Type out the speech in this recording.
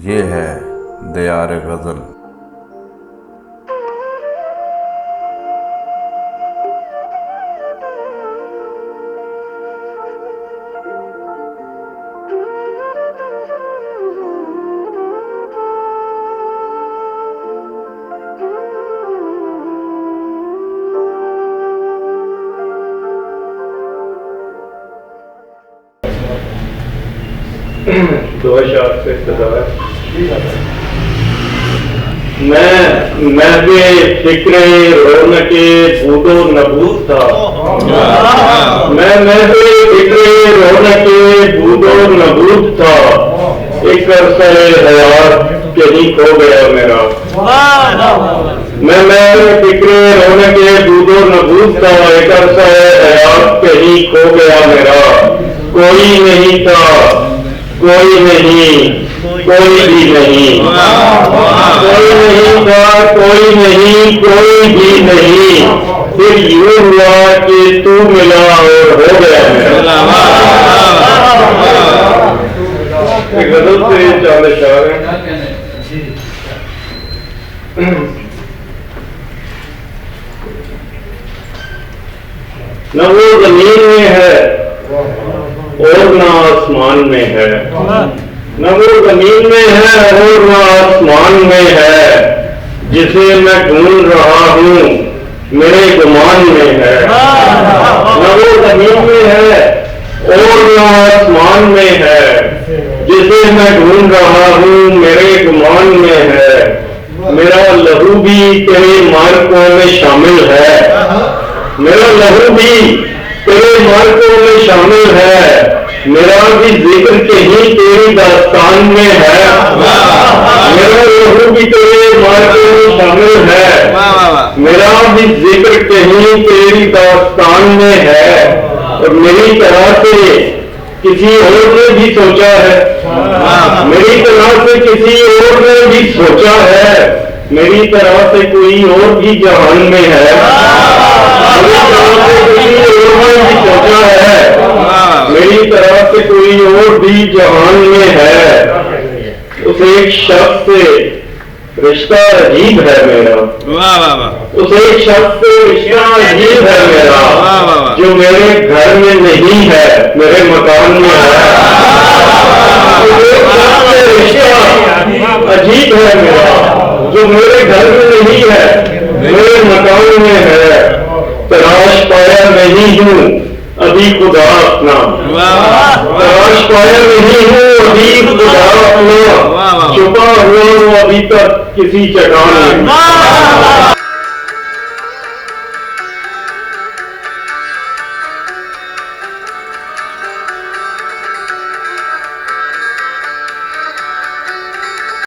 یہ ہے دیار غزل۔ دو اشعار سے ابتدا ہے۔ میں بھی فکر رونق بود و نبود تھا، میں بھی فکر رونق بود و نبود تھا، ایک عرصہ حیات کہیں کھو گیا میرا۔ میں فکر رونق بود و نبود تھا، ایک عرصہ حیات کہیں کھو گیا میرا۔ کوئی نہیں تھا، کوئی نہیں، کوئی بھی نہیں، کوئی نہیں تھا، کوئی نہیں، کوئی بھی نہیں، پھر یوں ہوا کہ تو ملا اور ہو گیا میرا۔ ایک غزل سے چاند اشعار ہیں۔ نہ وہ زمین میں ہے اور نہ آسمان میں ہے، نہ وہ زمین میں ہے اور نہ آسمان میں ہے، جسے میں ڈھونڈ رہا ہوں میرے گمان میں ہے۔ نہ وہ زمین میں ہے اور نہ آسمان میں ہے، جسے میں ڈھونڈ رہا ہوں میرے گمان میں ہے۔ میرا لہو بھی تیرے مارکوں میں شامل ہے، میرا لہو بھی تیرے مارکوں میں شامل ہے، میرا بھی ذکر کہیں تیری داستان میں ہے۔ میرا لہو بھی تیرے مارکوں میں شامل ہے، میرا بھی ذکر کہیں تیری داستان میں ہے۔ اور میری طرح سے کسی اور نے بھی سوچا ہے، میری طرح سے کسی اور نے بھی سوچا ہے، میری طرح سے کوئی اور بھی جہان میں ہے، میری طرح سے کوئی اور بھی سوچا ہے، میری طرف سے کوئی اور بھی جہان میں ہے۔ اس ایک شخص سے رشتہ عجیب ہے میرا، اس ایک شخص سے رشتہ عجیب ہے میرا، جو میرے گھر میں نہیں ہے میرے مکان میں ہے۔ اس ایک شخص سے رشتہ عجیب ہے میرا، جو میرے گھر میں نہیں ہے میرے مکان میں ہے۔ تلاش پایا نہیں ہوں ابھی خدا اپنا، تلاش پایا نہیں ہوں ابھی خدا اپنا، چھپا ہوا ہوں ابھی تک کسی چٹان میں۔